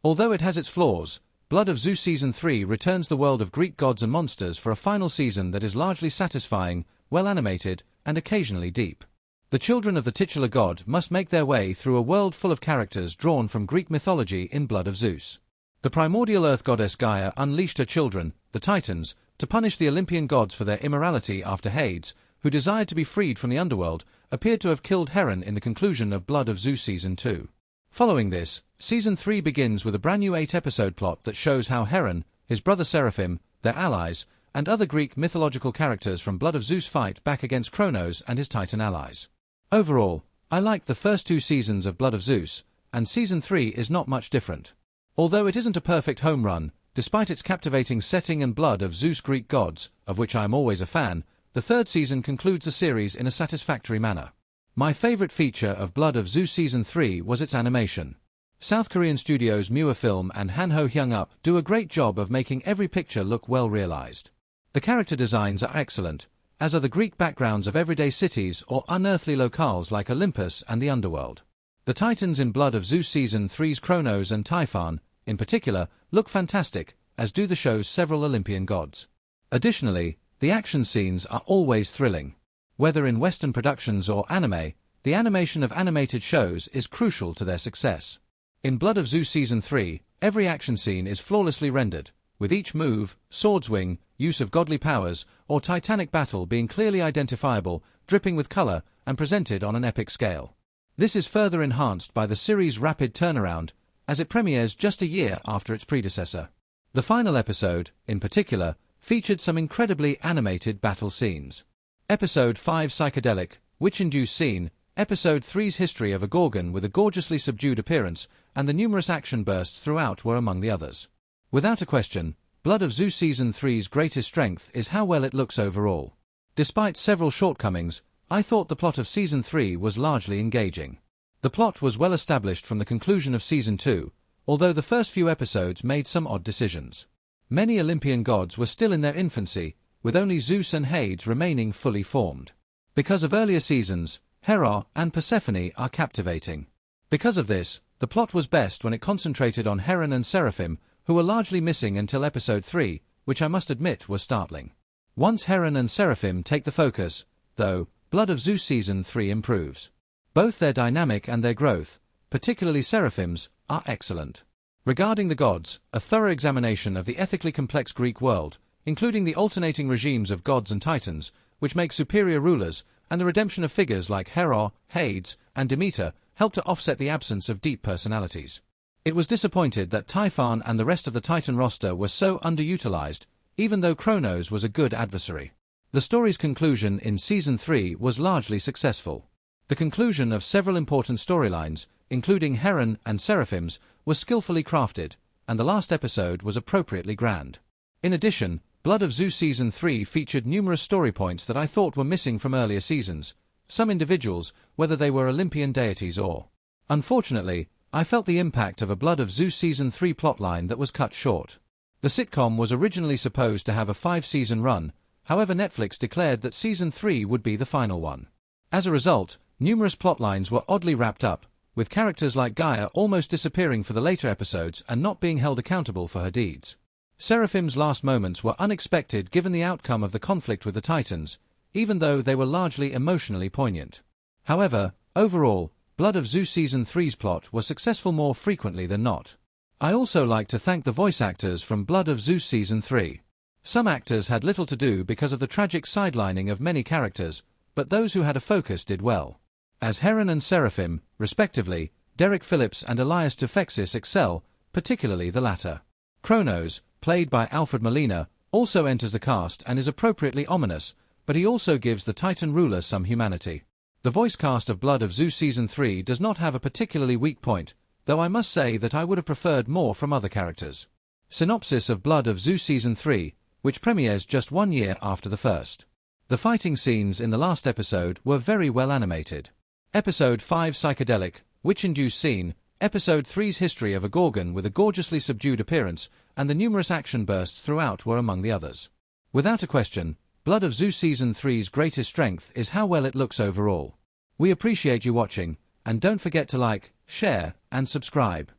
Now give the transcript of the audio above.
Although it has its flaws, Blood of Zeus Season 3 returns the world of Greek gods and monsters for a final season that is largely satisfying, well animated, and occasionally deep. The children of the titular god must make their way through a world full of characters drawn from Greek mythology in Blood of Zeus. The primordial earth goddess Gaia unleashed her children, the Titans, to punish the Olympian gods for their immorality after Hades, who desired to be freed from the underworld, appeared to have killed Heron in the conclusion of Blood of Zeus Season 2. Following this, Season 3 begins with a brand new 8-episode plot that shows how Heron, his brother Seraphim, their allies, and other Greek mythological characters from Blood of Zeus fight back against Kronos and his Titan allies. Overall, I liked the first 2 seasons of Blood of Zeus, and Season 3 is not much different. Although it isn't a perfect home run, despite its captivating setting and Blood of Zeus Greek gods, of which I am always a fan, the 3rd season concludes the series in a satisfactory manner. My favorite feature of Blood of Zeus Season 3 was its animation. South Korean studios Muir Film and Hanho Hyung-up do a great job of making every picture look well realized. The character designs are excellent, as are the Greek backgrounds of everyday cities or unearthly locales like Olympus and the underworld. The Titans in Blood of Zeus Season 3's Kronos and Typhon, in particular, look fantastic, as do the show's several Olympian gods. Additionally, the action scenes are always thrilling. Whether in Western productions or anime, the animation of animated shows is crucial to their success. In Blood of Zeus Season 3, every action scene is flawlessly rendered, with each move, sword swing, use of godly powers, or titanic battle being clearly identifiable, dripping with color, and presented on an epic scale. This is further enhanced by the series' rapid turnaround, as it premieres just a year after its predecessor. The final episode, in particular, featured some incredibly animated battle scenes. Episode 5 Psychedelic, Witch-Induced Scene, Episode 3's History of a Gorgon with a gorgeously subdued appearance, and the numerous action bursts throughout were among the others. Without a question, Blood of Zeus Season 3's greatest strength is how well it looks overall. Despite several shortcomings, I thought the plot of Season 3 was largely engaging. The plot was well established from the conclusion of Season 2, although the first few episodes made some odd decisions. Many Olympian gods were still in their infancy, with only Zeus and Hades remaining fully formed. Because of earlier seasons, Hera and Persephone are captivating. Because of this, the plot was best when it concentrated on Heron and Seraphim, who were largely missing until Episode 3, which I must admit was startling. Once Heron and Seraphim take the focus, though, Blood of Zeus Season 3 improves. Both their dynamic and their growth, particularly Seraphim's, are excellent. Regarding the gods, a thorough examination of the ethically complex Greek world, including the alternating regimes of gods and titans, which make superior rulers, and the redemption of figures like Hera, Hades, and Demeter, helped to offset the absence of deep personalities. It was disappointed that Typhon and the rest of the Titan roster were so underutilized, even though Kronos was a good adversary. The story's conclusion in Season 3 was largely successful. The conclusion of several important storylines, including Heron and Seraphim's, was skillfully crafted, and the last episode was appropriately grand. In addition, Blood of Zeus Season 3 featured numerous story points that I thought were missing from earlier seasons, some individuals, whether they were Olympian deities or. Unfortunately, I felt the impact of a Blood of Zeus Season 3 plotline that was cut short. The sitcom was originally supposed to have a 5-season run, however Netflix declared that Season 3 would be the final one. As a result, numerous plotlines were oddly wrapped up, with characters like Gaia almost disappearing for the later episodes and not being held accountable for her deeds. Seraphim's last moments were unexpected given the outcome of the conflict with the Titans, even though they were largely emotionally poignant. However, overall, Blood of Zeus Season 3's plot was successful more frequently than not. I also like to thank the voice actors from Blood of Zeus Season 3. Some actors had little to do because of the tragic sidelining of many characters, but those who had a focus did well. As Heron and Seraphim, respectively, Derek Phillips and Elias Tufexis excel, particularly the latter. Kronos, played by Alfred Molina, also enters the cast and is appropriately ominous, but he also gives the Titan ruler some humanity. The voice cast of Blood of Zeus Season 3 does not have a particularly weak point, though I must say that I would have preferred more from other characters. Synopsis of Blood of Zeus Season 3, which premieres just 1 year after the first. The fighting scenes in the last episode were very well animated. Episode 5 Psychedelic, Witch-Induced Scene, Episode 3's History of a Gorgon with a gorgeously subdued appearance, and the numerous action bursts throughout were among the others. Without a question, Blood of Zeus Season 3's greatest strength is how well it looks overall. We appreciate you watching, and don't forget to like, share, and subscribe.